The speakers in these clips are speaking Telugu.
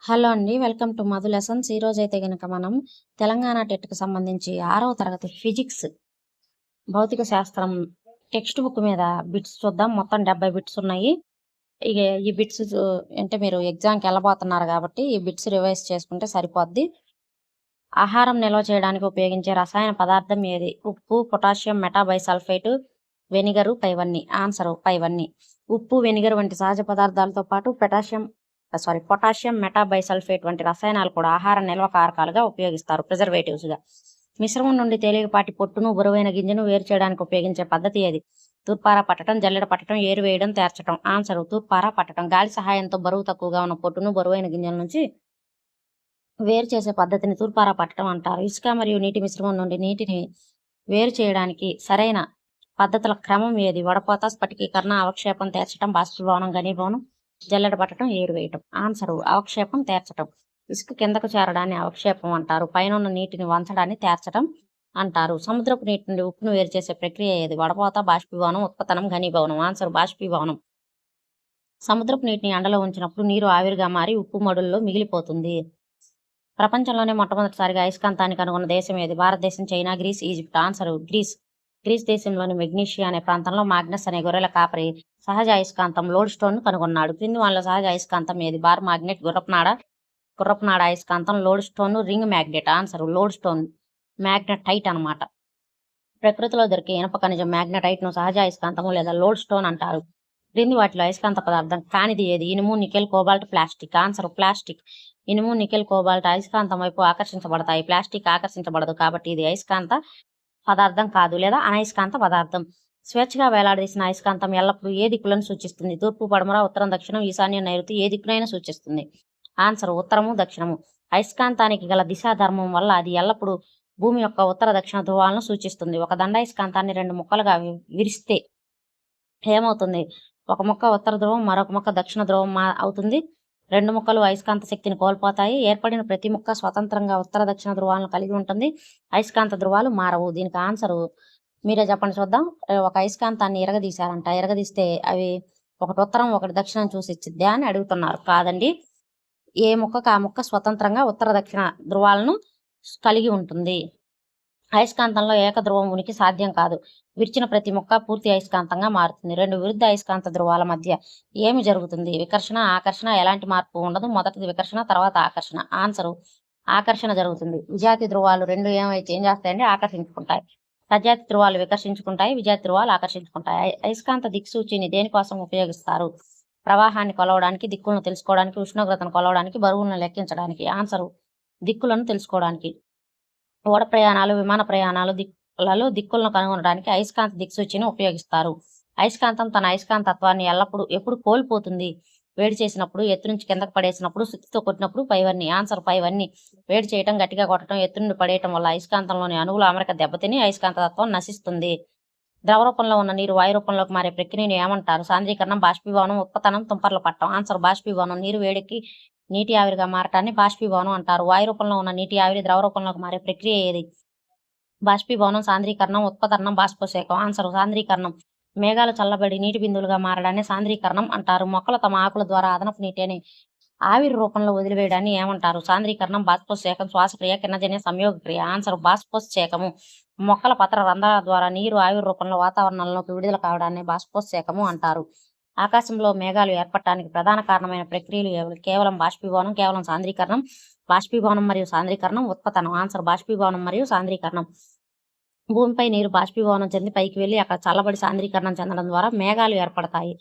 హలో అండి. Welcome to Madhu lessons. ఈరోజైతే గనక మనం తెలంగాణ టెట్‌కి సంబంధించి 6వ తరగతి ఫిజిక్స్, భౌతిక శాస్త్రం టెక్స్ట్ బుక్ మీద బిట్స్ చూద్దాం. మొత్తం 70 బిట్స్ ఉన్నాయి. ఇగ ఈ బిట్స్ అంటే మీరు ఎగ్జామ్‌కి ఎళ్ళబోతున్నారు కాబట్టి ఈ బిట్స్ రివైజ్ చేసుకుంటే సరిపోద్ది. ఆహారం నిల్వ చేయడానికి ఉపయోగించే రసాయన పదార్థం ఏది? ఉప్పు, పొటాషియం మెటాబైసల్ఫేట్, వెనిగరు, పైవన్నీ. ఆన్సరు పైవన్నీ. ఉప్పు, వెనిగర్ వంటి సహజ పదార్థాలతో పాటు పొటాషియం మెటాబైసల్ఫేట్ వంటి రసాయనాలు కూడా ఆహార నిల్వ కారకాలుగా ఉపయోగిస్తారు, ప్రిజర్వేటివ్స్గా. మిశ్రమం నుండి తేలికపాటి పొట్టును, బరువైన గింజను వేరు చేయడానికి ఉపయోగించే పద్ధతి ఏది? తూర్పార పట్టడం, జల్లెడ పట్టడం, ఏరు వేయడం, తేర్చడం. ఆన్సరు తూర్పార పట్టడం. గాలి సహాయంతో బరువు తక్కువగా ఉన్న పొట్టును బరువైన గింజల నుంచి వేరు చేసే పద్ధతిని తూర్పార పట్టడం అంటారు. ఇసుక మరియు నీటి మిశ్రమం నుండి నీటిని వేరు చేయడానికి సరైన పద్ధతుల క్రమం ఏది? వడపోత, స్ఫటికీకరణ, అవక్షేపం, తేర్చడం, బాష్పీభవనం, ఘనీభవనం, జల్లెడ పట్టడం, ఏరు వేయటం. ఆన్సరు అవక్షేపం, తేర్చడం. ఇసుక కిందకు చేరడాన్ని అవక్షేపం అంటారు. పైన నీటిని వంచడాన్ని తేర్చడం అంటారు. సముద్రపు నీటి నుండి ఉప్పును వేరు చేసే ప్రక్రియ ఏది? వడపోత, బాష్పీభవనం, ఉత్పతనం, ఘనీభవనం. ఆన్సర్ బాష్పీభవనం. సముద్రపు నీటిని ఎండలో ఉంచినప్పుడు నీరు ఆవిరిగా మారి ఉప్పు మడుల్లో మిగిలిపోతుంది. ప్రపంచంలోనే మొట్టమొదటిసారిగా అయస్కాంతాన్ని కనుగొన్న దేశం ఏది? భారతదేశం, China, Greece, Egypt. Answer Greece. Greece దేశంలోని మెగ్నీషియా అనే ప్రాంతంలో మాగ్నస్ అనే గొర్రెల కాపరి సహజ అయస్కాంతం లోడ్ స్టోన్ కనుగొన్నాడు. క్రింది వాళ్ళ సహజ అయస్కాంతం ఏది? బార్ మాగ్నెట్, గుర్రపునాడ అయస్కాంతం, lode stone, ring magnet. Answer lode stone. Magnetite అనమాట. ప్రకృతిలో దొరికే ఇనప ఖనిజం మ్యాగ్నటైట్ ను సహజ అయస్కాంతము లేదా లోడ్ స్టోన్ అంటారు. క్రింది వాటిలో అయస్కాంత పదార్థం కానిది ఏది? ఇనుము, nickel, cobalt, plastic. Answer plastic. ఇనుము, నికెల్, కోబాల్ట్ అయస్కాంతం వైపు ఆకర్షించబడతాయి. ప్లాస్టిక్ ఆకర్షించబడదు కాబట్టి ఇది అయస్కాంత పదార్థం కాదు, లేదా అనయస్కాంత పదార్థం. స్వేచ్ఛగా వేలాడదీసిన అయస్కాంతం ఎల్లప్పుడూ ఏ దిక్కులను సూచిస్తుంది? తూర్పు, పడమర, ఉత్తరం, దక్షిణం, ఈశాన్యం, నైరుతి. ఏ దిక్కునైనా సూచిస్తుంది. ఆన్సర్ ఉత్తరము, దక్షిణము. అయస్కాంతానికి గల దిశాధర్మం వల్ల అది ఎల్లప్పుడూ భూమి యొక్క ఉత్తర దక్షిణ ధ్రువాలను సూచిస్తుంది. ఒక దండాయస్కాంతాన్ని 2 ముక్కలుగా విరిస్తే ఏమవుతుంది? ఒక ముక్క ఉత్తర ధ్రువం, మరొక ముక్క దక్షిణ ధ్రువం అవుతుంది. 2 ముక్కలు అయస్కాంత శక్తిని కోల్పోతాయి. ఏర్పడిన ప్రతి ముక్క స్వతంత్రంగా ఉత్తర దక్షిణ ధ్రువాలను కలిగి ఉంటుంది. అయస్కాంత ధ్రువాలు మారవు. దీనికి ఆన్సరు మీరే చెప్పండి చూద్దాం. ఒక అయస్కాంతాన్ని ఎరగదీశారంట. ఎరగదీస్తే అవి ఒకటి ఉత్తరం, ఒకటి దక్షిణం చూసిచ్చిద్దా అని అడుగుతున్నారు. కాదండి. ఏ ముక్కకు ఆ ముక్క స్వతంత్రంగా ఉత్తర దక్షిణ ధ్రువాలను కలిగి ఉంటుంది. అయస్కాంతంలో ఏకధ్రువం ఉనికి సాధ్యం కాదు. విరిచిన ప్రతి ముక్క పూర్తి అయస్కాంతంగా మారుతుంది. 2 విరుద్ధ అయస్కాంత ధ్రువాల మధ్య ఏమి జరుగుతుంది? వికర్షణ, ఆకర్షణ. ఎలాంటి మార్పు ఉండదు. మొదటిది వికర్షణ, తర్వాత ఆకర్షణ. ఆన్సరు ఆకర్షణ జరుగుతుంది. విజాతి ధ్రువాలు 2 ఏం చేస్తాయంటే ఆకర్షించుకుంటాయి. సజాతి ధ్రువాలు వికర్షించుకుంటాయి. విజాతి ధ్రువాలు ఆకర్షించుకుంటాయి. అయస్కాంత దిక్సూచిని దేనికోసం ఉపయోగిస్తారు? ప్రవాహాన్ని కొలవడానికి, దిక్కులను తెలుసుకోవడానికి, ఉష్ణోగ్రతను కొలవడానికి, బరువులను లెక్కించడానికి. ఆన్సరు దిక్కులను తెలుసుకోవడానికి. ఓడ ప్రయాణాలు, విమాన ప్రయాణాలు దిక్కులను కనుగొనడానికి అయస్కాంత దిక్సూచిని ఉపయోగిస్తారు. అయస్కాంతం తన అయస్కాంతత్వాన్ని ఎప్పుడు కోల్పోతుంది? వేడి చేసినప్పుడు, ఎత్తు నుంచి కిందకు పడేసినప్పుడు, సుత్తితో కొట్టినప్పుడు, పైవన్నీ. ఆన్సర్ పైవన్నీ. వేడి చేయటం, గట్టిగా కొట్టడం, ఎత్తు నుండి పడేయటం వల్ల అయస్కాంతంలోని అణువుల అమరిక దెబ్బతిని అయస్కాంతత్వం నశిస్తుంది. ద్రవ రూపంలో ఉన్న నీరు వాయు రూపంలోకి మారే ప్రక్రియను ఏమంటారు? సాంద్రీకరణం, బాష్పీభవనం, ఉత్పతనం, తుంపర్ల పట్టం. ఆన్సర్ బాష్పీభవనం. నీరు వేడికి నీటి ఆవిరిగా మారటాన్ని బాష్పీభవనం అంటారు. వాయు రూపంలో ఉన్న నీటి ఆవిరి ద్రవ రూపంలోకి మారే ప్రక్రియ ఏది? బాష్పీభవనం, సాంద్రీకరణం, ఉత్పతనం, బాష్పోత్సేకం. ఆన్సర్ సాంద్రీకరణం. మేఘాలు చల్లబడి నీటి బిందువులుగా మారడాన్ని సాంద్రీకరణం అంటారు. మొక్కలు తమ ఆకుల ద్వారా అదనపు నీటిని ఆవిరి రూపంలో వదిలివేయడాన్ని ఏమంటారు? సాంద్రీకరణం, బాష్పోత్సేకం, శ్వాసక్రియ, కిరణజన్య సంయోగక్రియ. ఆన్సర్ బాష్పోత్సేకము. మొక్కల పత్ర రంధ్రాల ద్వారా నీరు ఆవిరి రూపంలో వాతావరణంలోకి విడుదల కావడాన్ని బాష్పోత్సేకము అంటారు. ఆకాశంలో మేఘాలు ఏర్పడటానికి ప్రధాన కారణమైన ప్రక్రియలు కేవలం బాష్పీభవనం, కేవలం సాంద్రీకరణం. బాష్పీభవనం మరియు సాంద్రీకరణం, ఉత్పతనం. ఆన్సర్ బాష్పీభవనం మరియు సాంద్రీకరణం. భూమిపై నీరు బాష్పీభవనం చెంది పైకి వెళ్లి అక్కడ చల్లబడి సాంద్రీకరణం చెందడం ద్వారా మేఘాలు ఏర్పడతాయి.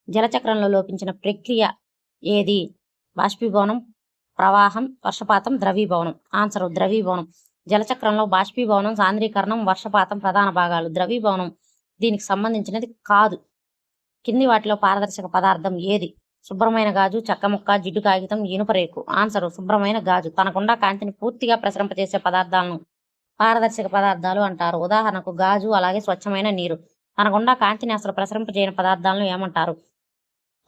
జలచక్రంలో లోపించిన ప్రక్రియ ఏది? బాష్పీభవనం, ప్రవాహం, వర్షపాతం, ద్రవీభవనం. ఆన్సర్ ద్రవీభవనం. జలచక్రంలో బాష్పీభవనం, సాంద్రీకరణం, వర్షపాతం ప్రధాన భాగాలు. ద్రవీభవనం దీనికి సంబంధించినది కాదు. కింది వాటిలో పారదర్శక పదార్థం ఏది? శుభ్రమైన గాజు, చెక్క ముక్క, జిడ్డు కాగితం, ఇనుప రేకు. ఆన్సర్ శుభ్రమైన గాజు. తనకుండా కాంతిని పూర్తిగా ప్రసరింపజేసే పదార్థాలను పారదర్శక పదార్థాలు అంటారు. ఉదాహరణకు గాజు, అలాగే స్వచ్ఛమైన నీరు. తనకుండా కాంతిని అసలు ప్రసరింపజేయని పదార్థాలను ఏమంటారు?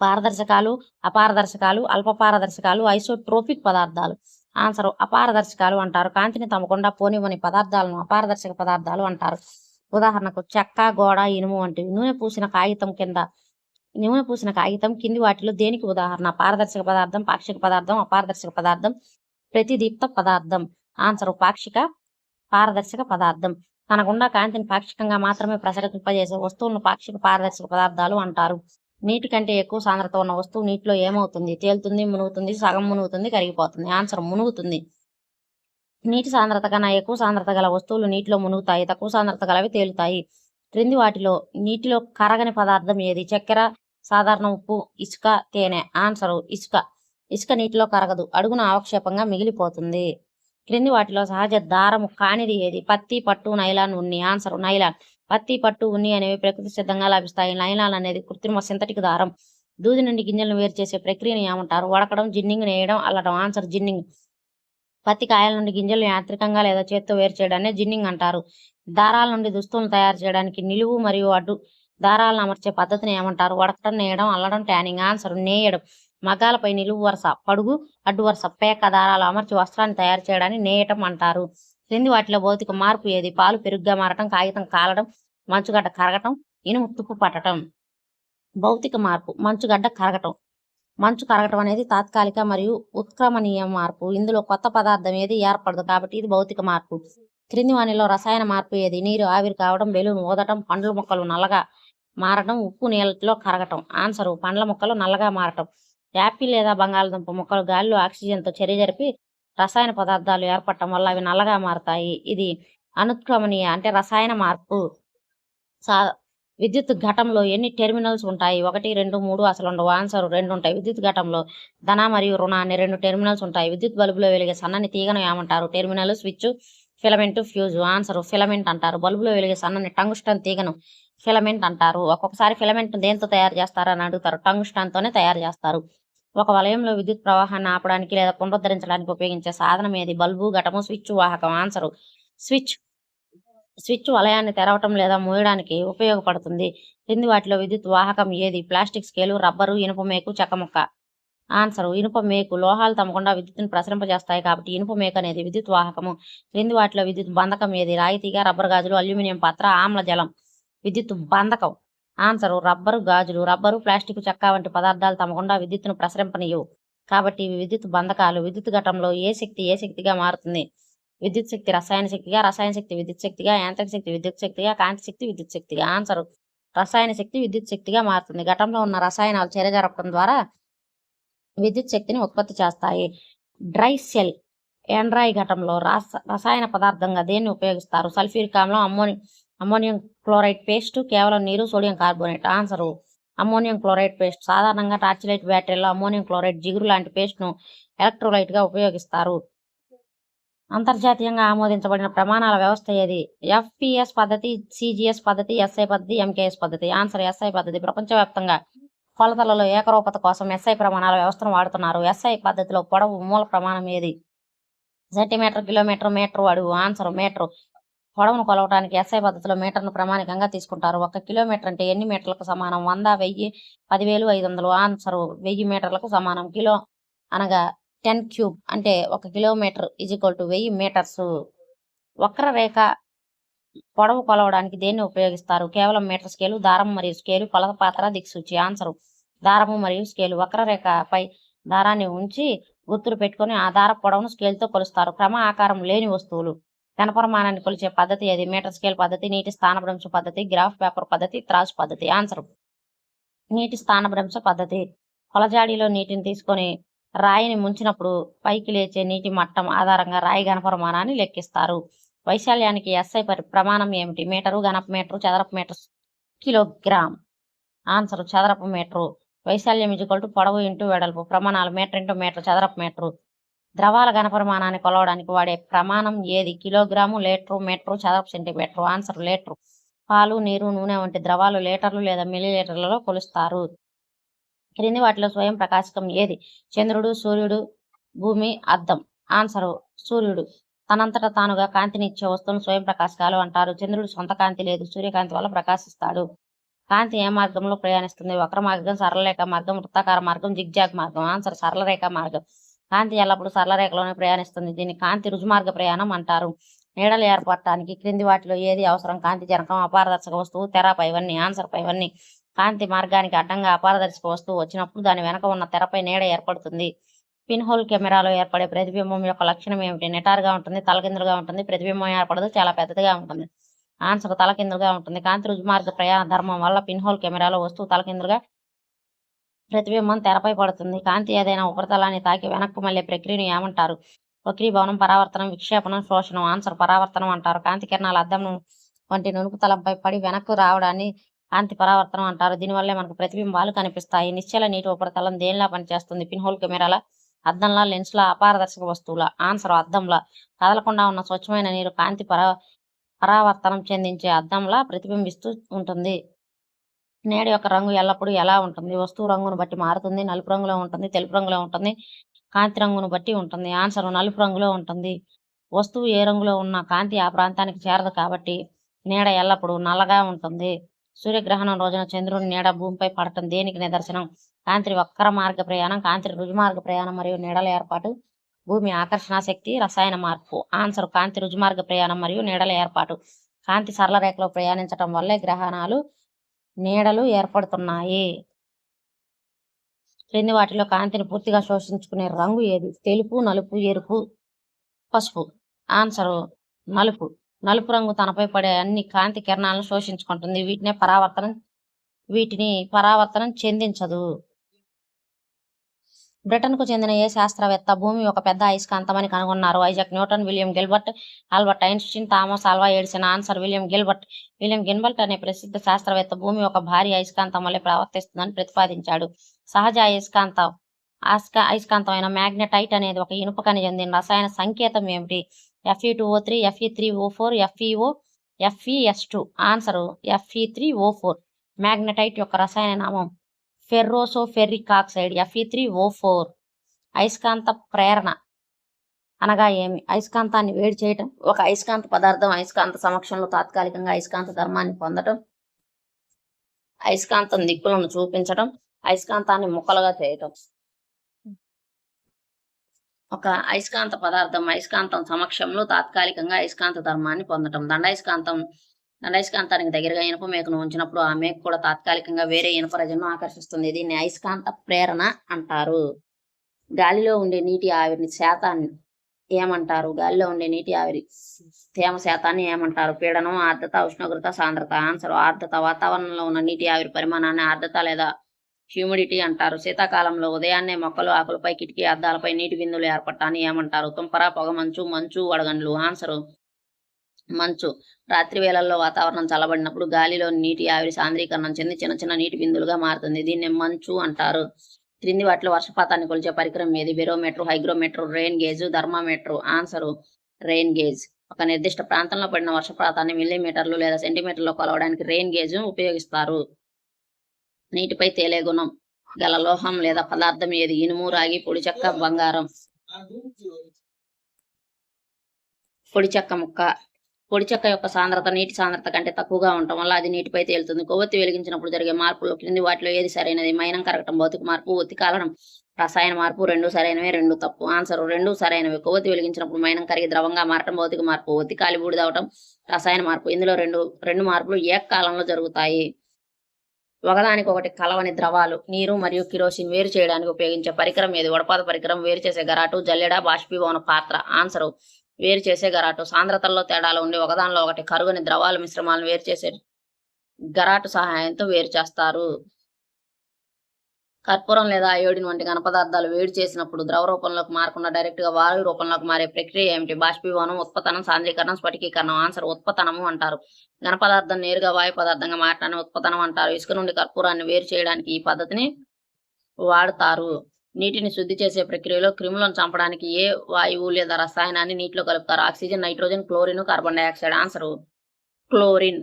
పారదర్శకాలు, అపారదర్శకాలు, అల్ప పారదర్శకాలు, ఐసోట్రోపిక్ పదార్థాలు. ఆన్సర్ అపారదర్శకాలు అంటారు. కాంతిని తమకుండా పోనివ్వని పదార్థాలను అపారదర్శక పదార్థాలు అంటారు. ఉదాహరణకు చెక్క, గోడ, ఇనుము వంటివి. నూనె పూసిన కాగితం కింద నూనె పూసిన కాగితం కింది వాటిలో దేనికి ఉదాహరణ? పారదర్శక పదార్థం, పాక్షిక పదార్థం, అపారదర్శక పదార్థం, ప్రతిదీప్త పదార్థం. ఆన్సర్ పాక్షిక పారదర్శక పదార్థం. తన గుండా కాంతిని పాక్షికంగా మాత్రమే ప్రసరింపజేసే వస్తువులను పాక్షిక పారదర్శక పదార్థాలు అంటారు. నీటి కంటే ఎక్కువ సాంద్రత ఉన్న వస్తువు నీటిలో ఏమవుతుంది? తేలుతుంది, మునుగుతుంది, సగం మునుగుతుంది, కరిగిపోతుంది. ఆన్సర్ మునుగుతుంది. నీటి సాంద్రత కన్నా ఎక్కువ సాంద్రత గల వస్తువులు నీటిలో మునుగుతాయి, తక్కువ సాంద్రత గలవి తేలుతాయి. క్రింది వాటిలో నీటిలో కరగని పదార్థం ఏది? చక్కెర, సాధారణ ఉప్పు, ఇసుక, తేనె. ఆన్సర్ ఇసుక. ఇసుక నీటిలో కరగదు, అడుగున అవక్షేపంగా మిగిలిపోతుంది. క్రింది వాటిలో సహజ దారము కానిది ఏది? పత్తి, పట్టు, నైలాన్, ఉన్ని. Answer nylon. పత్తి, పట్టు, ఉన్ని అనేవి ప్రకృతి సిద్ధంగా లభిస్తాయి. నైలాన్ అనేది కృత్రిమ సింథటిక్ దారం. దూది నుండి గింజలను వేరు చేసే ప్రక్రియను ఏమంటారు? వడకడం, జిన్నింగ్, నేయడం, అల్లడం. Answer ginning. పత్తి కాయల నుండి గింజలు యాంత్రికంగా లేదా చేత్తో వేరు చేయడాన్ని జిన్నింగ్ అంటారు. దారాల నుండి దుస్తులను తయారు చేయడానికి నిలువు మరియు అడ్డు దారాలను అమర్చే పద్ధతిని ఏమంటారు? వడకటం, నేయడం, అల్లడం, ట్యానింగ్. ఆన్సర్ నేయడం. మగ్గాలపై నిలువు వరుస, పడుగు, అడ్డు వరుస, పేక దారాలు అమర్చి వస్త్రాన్ని తయారు చేయడాన్ని నేయటం అంటారు. క్రింది వాటిలో భౌతిక మార్పు ఏది? పాలు పెరుగుగా మారటం, కాగితం కాలడం, మంచుగడ్డ కరగటం, ఇనుము తుప్పు పట్టడం. భౌతిక మార్పు మంచుగడ్డ కరగటం. మంచు కరగటం అనేది తాత్కాలిక మరియు ఉత్క్రమణీయ మార్పు. ఇందులో కొత్త పదార్థం ఏది ఏర్పడదు కాబట్టి ఇది భౌతిక మార్పు. క్రింది వానిలో రసాయన మార్పు ఏది? నీరు ఆవిరి కావడం, బెలూన్ ఊదటం, పండ్ల మొక్కలు నల్లగా మారటం, ఉప్పు నీళ్ళలో కరగటం. ఆన్సర్ పండ్ల మొక్కలు నల్లగా మారటం. యాపిల్ లేదా బంగాళదుంప మొక్కలు గాలిలో ఆక్సిజన్తో చర్య జరిపి రసాయన పదార్థాలు ఏర్పడటం వల్ల అవి నల్లగా మారతాయి. ఇది అనుత్క్రమణీయ అంటే రసాయన మార్పు. విద్యుత్ ఘటంలో ఎన్ని టెర్మినల్స్ ఉంటాయి? 1, 2, 3 అసలు ఉండవు. ఆన్సర్ 2 ఉంటాయి. విద్యుత్ ఘటంలో ధన మరియు రుణ అనే 2 టెర్మినల్స్ ఉంటాయి. విద్యుత్ బల్బులో వెలిగే సన్నని తీగను ఏమంటారు? Terminal, switch, filament, fuse. Answer filament అంటారు. బల్బులో వెలిగే సన్నని టంగ్స్టన్ తీగను ఫిలమెంట్ అంటారు. ఒక్కొక్కసారి ఫిలమెంట్ దేంతో తయారు చేస్తారని అడుగుతారు. టంగ్స్టన్ తోనే తయారు చేస్తారు. ఒక వలయంలో విద్యుత్ ప్రవాహాన్ని ఆపడానికి లేదా పునరుద్ధరించడానికి ఉపయోగించే సాధనం ఏది? బల్బు, ఘటము, స్విచ్, వాహకం. Answer switch. స్విచ్ వలయాన్ని తెరవటం లేదా మూయడానికి ఉపయోగపడుతుంది. క్రింది వాటిలో విద్యుత్ వాహకం ఏది? ప్లాస్టిక్ స్కేలు, రబ్బరు, ఇనుప మేకు, చెక్క ముక్క. ఆన్సర్ ఇనుప మేకు. లోహాలు తమకుండా విద్యుత్తును ప్రసరింపజేస్తాయి కాబట్టి ఇనుప మేకు అనేది విద్యుత్ వాహకము. క్రింది వాటిలో విద్యుత్ బంధకం ఏది? రాగి తీగ, రబ్బరు గాజులు, అల్యూమినియం పాత్ర, ఆమ్ల జలం. విద్యుత్ బంధకం. ఆన్సర్ రబ్బరు గాజులు. రబ్బరు, ప్లాస్టిక్, చెక్క వంటి పదార్థాలు తమకుండా విద్యుత్తును ప్రసరింపనీయవు కాబట్టి ఇవి విద్యుత్ బంధకాలు. విద్యుత్ ఘటంలో ఏ శక్తిగా మారుతుంది? విద్యుత్ శక్తి రసాయన శక్తిగా, రసాయన శక్తి విద్యుత్ శక్తిగా, యాంత్రిక శక్తి విద్యుత్ శక్తిగా, కాంతి శక్తి విద్యుత్ శక్తిగా. ఆన్సర్ రసాయన శక్తి విద్యుత్ శక్తిగా మారుతుంది. ఘటంలో ఉన్న రసాయనాలు చర్య జరపడం ద్వారా విద్యుత్ శక్తిని ఉత్పత్తి చేస్తాయి. డ్రై సెల్ ఎండ్రాయి ఘటంలో రసాయన పదార్థంగా దేన్ని ఉపయోగిస్తారు? సల్ఫ్యూరిక్ ఆమ్లం, అమ్మోనియం క్లోరైడ్ పేస్ట్, కేవలం నీరు, sodium carbonate. Answer ammonium chloride paste. సాధారణంగా టార్చ్ లైట్ బ్యాటరీలో అమ్మోనియం క్లోరైడ్ జిగురు లాంటి పేస్ట్ను ఎలక్ట్రోలైట్గా ఉపయోగిస్తారు. అంతర్జాతీయంగా ఆమోదించబడిన ప్రమాణాల వ్యవస్థ ఏది? ఎఫ్పిఎస్ పద్ధతి, సిజిఎస్ పద్ధతి, ఎస్ఐ పద్ధతి, ఎంకేఎస్ పద్ధతి. ఆన్సర్ ఎస్ఐ పద్ధతి. ప్రపంచవ్యాప్తంగా కొలతలలో ఏకరూపత కోసం ఎస్ఐ ప్రమాణాల వ్యవస్థను వాడుతున్నారు. ఎస్ఐ పద్ధతిలో పొడవు మూల ప్రమాణం ఏది? సెంటీమీటర్, కిలోమీటర్, మీటర్, అడుగు. Answer metre. పొడవును కొలవడానికి ఎస్ఐ పద్ధతిలో మీటర్ను ప్రామాణికంగా తీసుకుంటారు. 1 కిలోమీటర్ అంటే ఎన్ని మీటర్లకు సమానం? 100, 1000, 10,000, 500. ఆన్సర్ 1000 మీటర్లకు సమానం. కిలో అనగా 10 క్యూబ్ అంటే 1 కిలోమీటర్ = 1000 మీటర్స్. వక్రరేఖ పొడవు కొలవడానికి దేన్ని ఉపయోగిస్తారు? కేవలం మీటర్ స్కేలు, దారం మరియు స్కేలు, కొలత పాత్ర, దిక్సూచి. ఆన్సర్ దారము మరియు స్కేలు. వక్రరేఖపై దారాన్ని ఉంచి గుర్తులు పెట్టుకుని ఆ దార పొడవును స్కేల్తో కొలుస్తారు. క్రమ ఆకారం లేని వస్తువులు ఘనపరిమాణాన్ని కొలిచే పద్ధతి ఏది? మీటర్ స్కేల్ పద్ధతి, నీటి స్థానభ్రంశ పద్ధతి, గ్రాఫ్ పేపర్ పద్ధతి, త్రాసు పద్ధతి. ఆన్సర్ నీటి స్థానభ్రంశ పద్ధతి. కొలజాడిలో నీటిని తీసుకొని రాయిని ముంచినప్పుడు పైకి లేచే నీటి మట్టం ఆధారంగా రాయి ఘనపరిమాణాన్ని లెక్కిస్తారు. వైశాల్యానికి ఎస్ఐ ప్రమాణం ఏమిటి? మీటరు, ఘనపు మీటరు, చదరపు మీటర్, కిలోగ్రామ్. ఆన్సర్ చదరపు మీటరు. వైశాల్యం పొడవు ఇంటూ వెడల్పు. ప్రమాణాలు మీటర్ ఇంటూ మీటర్, చదరపు మీటరు. ద్రవాల ఘనపరిమాణాన్ని కొలవడానికి వాడే ప్రమాణం ఏది? కిలోగ్రాము, లీటరు, మీటరు, చదరపు సెంటీమీటరు. Answer litre. పాలు, నీరు, నూనె వంటి ద్రవాలు లీటర్లు లేదా మిల్లీలీటర్లలో కొలుస్తారు. క్రింది వాటిలో స్వయం ప్రకాశకం ఏది? చంద్రుడు, సూర్యుడు, భూమి, అద్దం. ఆన్సర్ సూర్యుడు. తనంతట తానుగా కాంతిని ఇచ్చే వస్తువును స్వయం ప్రకాశకాలు అంటారు. చంద్రుడు సొంత కాంతి లేదు, సూర్యకాంతి వల్ల ప్రకాశిస్తాడు. కాంతి ఏ మార్గంలో ప్రయాణిస్తుంది? వక్ర మార్గం, సరళరేఖ మార్గం, వృత్తాకార మార్గం, జిగ్జాగ్ మార్గం. ఆన్సర్ సరళరేఖ మార్గం. కాంతి ఎల్లప్పుడూ సరళరేఖలోనే ప్రయాణిస్తుంది. దీన్ని కాంతి రుజుమార్గ ప్రయాణం అంటారు. నీడలు ఏర్పడటానికి క్రింది వాటిలో ఏది అవసరం? కాంతి జనకం, అపారదర్శక వస్తువు, తెర, పైవన్నీ. ఆన్సర్ పైవన్నీ. కాంతి మార్గానికి అడ్డంగా అపారదర్శక వస్తువు వచ్చినప్పుడు దాని వెనక ఉన్న తెరపై నీడ ఏర్పడుతుంది. పిన్ హోల్ కెమెరాలో ఏర్పడే ప్రతిబింబం యొక్క లక్షణం ఏమిటి? నిటారుగా ఉంటుంది, తలకిందులుగా ఉంటుంది, ప్రతిబింబం ఏర్పడదు, చాలా పెద్దదిగా ఉంటుంది. ఆన్సర్ తలకిందులుగా ఉంటుంది. కాంతి రుజుమార్గ ప్రయాణ ధర్మం వల్ల పిన్ హోల్ కెమెరాలో వస్తువు తలకిందులుగా ప్రతిబింబం తెరపై పడుతుంది. కాంతి ఏదైనా ఉపరితలాన్ని తాకి వెనక్కు మళ్ళీ ప్రక్రియను ఏమంటారు? వక్రీభవనం, పరావర్తనం, విక్షేపణం, శోషణం. ఆన్సర్ పరావర్తనం అంటారు. కాంతి కిరణాలు అద్దం వంటి నునుపు తలంపై పడి వెనక్కు రావడాన్ని కాంతి పరావర్తనం అంటారు. దీనివల్లే మనకు ప్రతిబింబాలు కనిపిస్తాయి. నిశ్చల నీటి ఉపరితలం దేనిలా పనిచేస్తుంది? పిన్హోల్ కెమెరాల, అద్దంలా, లెన్స్ల, అపారదర్శక వస్తువుల. ఆన్సర్ అద్దంలా. కదలకుండా ఉన్న స్వచ్ఛమైన నీరు కాంతి పరావర్తనం చెందించే అద్దంలా ప్రతిబింబిస్తూ ఉంటుంది. నీడ యొక్క రంగు ఎల్లప్పుడూ ఎలా ఉంటుంది? వస్తువు రంగును బట్టి మారుతుంది. నలుపు రంగులో ఉంటుంది, తెలుపు రంగులో ఉంటుంది, కాంతి రంగును బట్టి ఉంటుంది. ఆన్సర్ నలుపు రంగులో ఉంటుంది. వస్తువు ఏ రంగులో ఉన్నా కాంతి ఆ ప్రాంతానికి చేరదు కాబట్టి నీడ ఎల్లప్పుడూ నల్లగా ఉంటుంది. సూర్యగ్రహణం రోజున చంద్రుని నీడ భూమిపై పడటం దేనికి నిదర్శనం? కాంతి వక్ర మార్గ ప్రయాణం, కాంతి రుజుమార్గ ప్రయాణం మరియు నీడల ఏర్పాటు, భూమి ఆకర్షణ శక్తి, రసాయన మార్పు. ఆన్సర్ కాంతి రుజుమార్గ ప్రయాణం మరియు నీడల ఏర్పాటు. కాంతి సరళ రేఖలో ప్రయాణించడం వల్లే గ్రహణాలు, నీడలు ఏర్పడుతున్నాయి. క్రింది వాటిలో కాంతిని పూర్తిగా శోషించుకునే రంగు ఏది? తెలుపు, నలుపు, ఎరుపు, పసుపు. ఆన్సరు నలుపు. నలుపు రంగు తనపై పడే అన్ని కాంతి కిరణాలను శోషించుకుంటుంది. వీటిని పరావర్తనం చెందించదు. బ్రిటన్కు చెందిన ఏ శాస్త్రవేత్త భూమి ఒక పెద్ద అయస్కాంతమని కనుగొన్నారు? Isaac Newton, William Gilbert, Albert Einstein, Thomas Alva Edison. Answer William Gilbert. William Gilbert అనే ప్రసిద్ధ శాస్త్రవేత్త భూమి ఒక భారీ అయస్కాంతం వల్లే ప్రవర్తిస్తుందని ప్రతిపాదించాడు. సహజ అయస్కాంతమైన మ్యాగ్నెటైట్ అనేది ఒక ఇనుప ఖనిజం. దీని రసాయన సంకేతం ఏమిటి? Fe2O3, Fe3O4, FeO, FeS2. Answer Fe3O4. Magnetite యొక్క రసాయన నామం ఫెర్రోసోఫెర్రిక్ ఆక్సైడ్, Fe3O4. అయస్కాంత ప్రేరణ అనగా ఏమి? అయస్కాంతాన్ని వేడి చేయటం. ఒక అయస్కాంత పదార్థం అయస్కాంత సమక్షంలో తాత్కాలికంగా అయస్కాంత ధర్మాన్ని పొందటం, అయస్కాంతం దిక్కులను చూపించటం, అయస్కాంతాన్ని ముక్కలుగా చేయటం. ఒక అయస్కాంత పదార్థం అయస్కాంతం సమక్షంలో తాత్కాలికంగా అయస్కాంత ధర్మాన్ని పొందటం. దండాయస్కాంతానికి దగ్గరగా ఇనుప మేకను ఉంచినప్పుడు ఆ మేక కూడా తాత్కాలికంగా వేరే ఇనుప రజను ఆకర్షిస్తుంది. దీన్ని అయస్కాంత ప్రేరణ అంటారు. గాలిలో ఉండే నీటి ఆవిరిని శాతాన్ని ఏమంటారు? గాలిలో ఉండే నీటి ఆవిరి తేమ శాతాన్ని ఏమంటారు? పీడనం, ఆర్ద్రత, ఉష్ణోగ్రత, సాంద్రత. ఆన్సర్ ఆర్ద్రత. వాతావరణంలో ఉన్న నీటి ఆవిరి పరిమాణాన్ని ఆర్ద్రత లేదా హ్యూమిడిటీ అంటారు. శీతాకాలంలో ఉదయాన్నే మొక్కలు ఆకులపై, కిటికీ అద్దాలపై నీటి బిందువులు ఏర్పడటాన్ని ఏమంటారు? తుంపర, పొగ మంచు, మంచు, వడగండ్లు. ఆన్సరు మంచు. రాత్రి వేళల్లో వాతావరణం చల్లబడినప్పుడు గాలిలో నీటి ఆవిరి సాంద్రీకరణం చెంది చిన్న చిన్న నీటి బిందువులుగా మారుతుంది. దీన్ని మంచు అంటారు. క్రింది వాటిలో వర్షపాతాన్ని కొలిచే పరికరం ఏది? Barometer, hygrometer, rain gauge, thermometer. Answer rain gauge. ఒక నిర్దిష్ట ప్రాంతంలో పడిన వర్షపాతాన్ని మిల్లీమీటర్లు లేదా సెంటీమీటర్లో కొలవడానికి రెయిన్ గేజ్ ఉపయోగిస్తారు. నీటిపై తేలే గుణం గల లోహం లేదా పదార్థం ఏది? ఇనుము, రాగి, పొడి చెక్క, బంగారం. పొడి చెక్క ముక్క. పొడి చెక్క యొక్క సాంద్రత నీటి సాంద్రత కంటే తక్కువగా ఉండటం వల్ల అది నీటిపై తేలుతుంది. కొవ్వొత్తి వెలిగించినప్పుడు జరిగే మార్పులు క్రింది వాటిలో ఏది సరైనది? మైనం కరగటం, భౌతిక మార్పు, ఒత్తి కాలడం, రసాయన మార్పు. రెండు సరైనవే, రెండు తప్పు. ఆన్సర్ రెండు సరైనవి. కొవ్వొత్తి వెలిగించినప్పుడు మైనం కరిగి ద్రవంగా మారటం భౌతిక మార్పు, ఒత్తి కాలి బూడిదవటం రసాయన మార్పు. ఇందులో రెండు మార్పులు ఏకకాలంలో జరుగుతాయి. ఒకదానికొకటి కలవని ద్రవాలు నీరు మరియు కిరోసిన్ వేరు చేయడానికి ఉపయోగించే పరికరం ఏది? వడపాత పరికరం, వేరు చేసే గరాటు, జల్లెడ, బాష్పీభవన పాత్ర. ఆన్సరు వేరు చేసే గరాటు. సాంద్రతల్లో తేడాలు ఉండి ఒకదానిలో ఒకటి కరుగని ద్రవాల మిశ్రమాలను వేరు చేసే గరాటు సహాయంతో వేరు చేస్తారు. కర్పూరం లేదా అయోడిన్ వంటి ఘనపదార్థాలు వేడి చేసినప్పుడు ద్రవ రూపంలోకి మారకుండా డైరెక్ట్ గా వాయు రూపంలోకి మారే ప్రక్రియ ఏమిటి? బాష్పీభవనం, ఉత్పతనం, సాంద్రీకరణం, స్ఫటికీకరణం. ఆన్సర్ ఉత్పతనము అంటారు. ఘనపదార్థం నేరుగా వాయు పదార్థంగా మారటాన్ని ఉత్పతనం అంటారు. ఇసుక నుండి కర్పూరాన్ని వేరు చేయడానికి ఈ పద్ధతిని వాడతారు. నీటిని శుద్ధి చేసే ప్రక్రియలో క్రిములను చంపడానికి ఏ వాయువు లేదా రసాయనాన్ని నీటిలో కలుపుతారు? Oxygen, nitrogen, chlorine, carbon dioxide. Answer chlorine.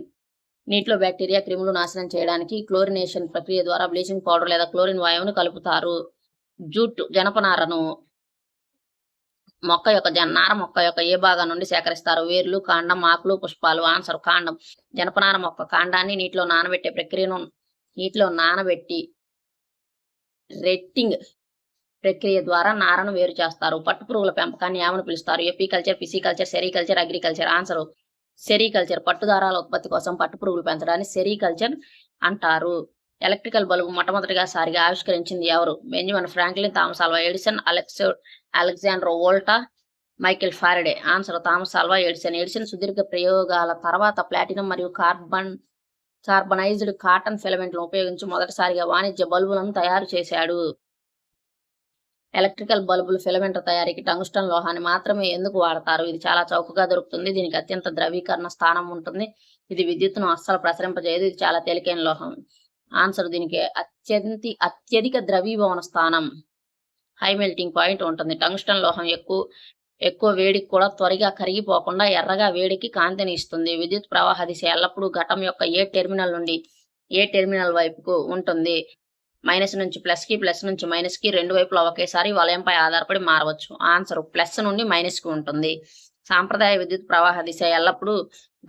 నీటిలో బ్యాక్టీరియా, క్రిములు నాశనం చేయడానికి క్లోరినేషన్ ప్రక్రియ ద్వారా బ్లీచింగ్ పౌడర్ లేదా క్లోరిన్ వాయువును కలుపుతారు. జూట్ జనపనారను నార మొక్క యొక్క ఏ భాగం నుండి సేకరిస్తారు? వేర్లు, కాండం, ఆకులు, పుష్పాలు. ఆన్సర్ కాండం. జనపనార మొక్క కాండాన్ని నీటిలో నానబెట్టే ప్రక్రియను నానబెట్టి రెట్టింగ్ ప్రక్రియ ద్వారా నారను వేరు చేస్తారు. పట్టుపురుగుల పెంపకాన్ని ఏమని పిలుస్తారు? Apiculture, pisciculture, sericulture, agriculture. Answer sericulture. పట్టుదారాల ఉత్పత్తి కోసం పట్టుపురుగులు పెంచడాన్ని సెరికల్చర్ అంటారు. ఎలక్ట్రికల్ బల్బు మొట్టమొదటిసారిగా ఆవిష్కరించింది ఎవరు? Benjamin Franklin, Thomas Alva Edison, Alexander Volta, Michael Faraday. Answer Thomas Alva Edison. Edison సుదీర్ఘ ప్రయోగాల తర్వాత ప్లాటినం మరియు కార్బనైజ్డ్ కాటన్ ఫిలమెంట్లను ఉపయోగించి మొదటిసారిగా వాణిజ్య బల్బులను తయారు చేశాడు. ఎలక్ట్రికల్ బల్బులు ఫిలమెంట్ తయారీకి టంగ్స్టన్ లోహాన్ని మాత్రమే ఎందుకు వాడతారు? ఇది చాలా చౌకగా దొరుకుతుంది, దీనికి అత్యంత ద్రవీకరణ స్థానం ఉంటుంది, ఇది విద్యుత్తును అస్సలు ప్రసరింపజేయదు, ఇది చాలా తేలికైన లోహం. ఆన్సర్ దీనికి అత్యధిక ద్రవీభవన స్థానం, హై మెల్టింగ్ పాయింట్ ఉంటుంది. టంగ్స్టన్ లోహం ఎక్కువ వేడికి కూడా త్వరగా కరిగిపోకుండా ఎర్రగా వేడికి కాంతిని ఇస్తుంది. విద్యుత్ ప్రవాహ దిశ ఎల్లప్పుడూ ఘటం యొక్క ఏ టెర్మినల్ నుండి ఏ టెర్మినల్ వైపుకు ఉంటుంది? మైనస్ నుంచి ప్లస్ కి, ప్లస్ నుంచి మైనస్ కి, రెండు వైపులా ఒకేసారి వలయంపై ఆధారపడి మారవచ్చు. ఆన్సర్ ప్లస్ నుండి మైనస్ కి ఉంటుంది. సాంప్రదాయ విద్యుత్ ప్రవాహ దిశ ఎల్లప్పుడూ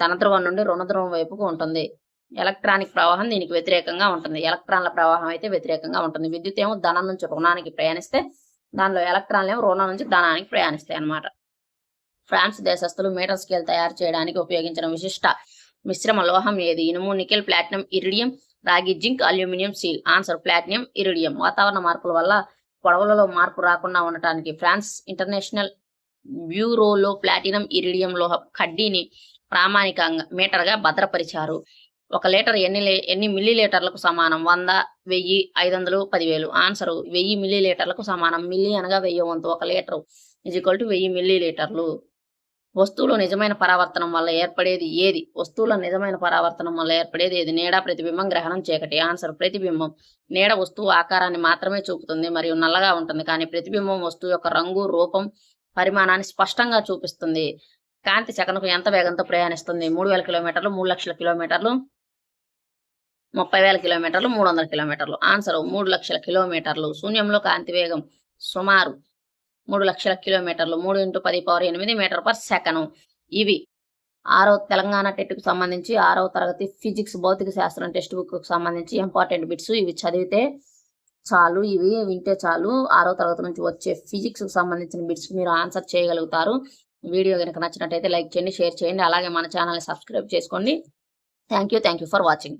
ధనధ్రువం నుండి రుణధ్రువం వైపుకు ఉంటుంది. ఎలక్ట్రానిక్ ప్రవాహం దీనికి వ్యతిరేకంగా ఉంటుంది. ఎలక్ట్రాన్ల ప్రవాహం అయితే వ్యతిరేకంగా ఉంటుంది. విద్యుత్ ఏమో ధనం నుంచి రుణానికి ప్రయాణిస్తే, దానిలో ఎలక్ట్రాన్లు ఏమో రుణం నుంచి ధనానికి ప్రయాణిస్తాయి అన్నమాట. ఫ్రాన్స్ దేశస్తులు మీటర్ స్కేల్ తయారు చేయడానికి ఉపయోగించిన విశిష్ట మిశ్రమ లోహం ఏది? ఇనుము, నికెల్, ప్లాటినం, ఇరిడియం, రాగి, zinc, aluminium, steel. Answer platinum, iridium. వాతావరణ మార్పుల వల్ల పొడవులలో మార్పు రాకుండా ఉండటానికి ఫ్రాన్స్ ఇంటర్నేషనల్ బ్యూరోలో ప్లాటినం, ఇరిడియం లోహ కడ్డీని ప్రామాణికంగా మీటర్గా భద్రపరిచారు. 1 లీటర్ ఎన్ని మిల్లీ లీటర్లకు సమానం? 100, 1000, 500, 10,000. ఆన్సర్ 1000 మిల్లీ లీటర్లకు సమానం. మిల్లీ అనగా 1000 వంతు. 1 లీటర్ = 1000 మిల్లీ లీటర్లు. వస్తువులో నిజమైన పరావర్తనం వల్ల ఏర్పడేది ఏది? వస్తువుల నిజమైన పరావర్తనం వల్ల ఏర్పడేది ఏది? నీడ, ప్రతిబింబం, గ్రహణం, చీకటి. ఆన్సర్ ప్రతిబింబం. నీడ వస్తువు ఆకారాన్ని మాత్రమే చూపుతుంది మరియు నల్లగా ఉంటుంది, కానీ ప్రతిబింబం వస్తువు యొక్క రంగు, రూపం, పరిమాణాన్ని స్పష్టంగా చూపిస్తుంది. కాంతి సెకనుకు ఎంత వేగంతో ప్రయాణిస్తుంది? 3000 కిలోమీటర్లు, 3 లక్షల కిలోమీటర్లు, 30,000 కిలోమీటర్లు, 300 కిలోమీటర్లు. ఆన్సర్ 3 లక్షల కిలోమీటర్లు. శూన్యంలో కాంతి వేగం సుమారు 3 లక్షల కిలోమీటర్లు. 3 × 10⁸ మీటర్/సెకను. ఇవి తెలంగాణ టెట్కు సంబంధించి 6వ తరగతి ఫిజిక్స్ భౌతిక శాస్త్రం టెక్స్ట్ బుక్కు సంబంధించి ఇంపార్టెంట్ బిట్స్. ఇవి చదివితే చాలు, ఇవి వింటే చాలు. 6వ తరగతి నుంచి వచ్చే ఫిజిక్స్కి సంబంధించిన బిట్స్ మీరు ఆన్సర్ చేయగలుగుతారు. వీడియో కనుక నచ్చినట్టయితే లైక్ చేయండి, షేర్ చేయండి, అలాగే మన ఛానల్ని సబ్స్క్రైబ్ చేసుకోండి. Thank you for watching.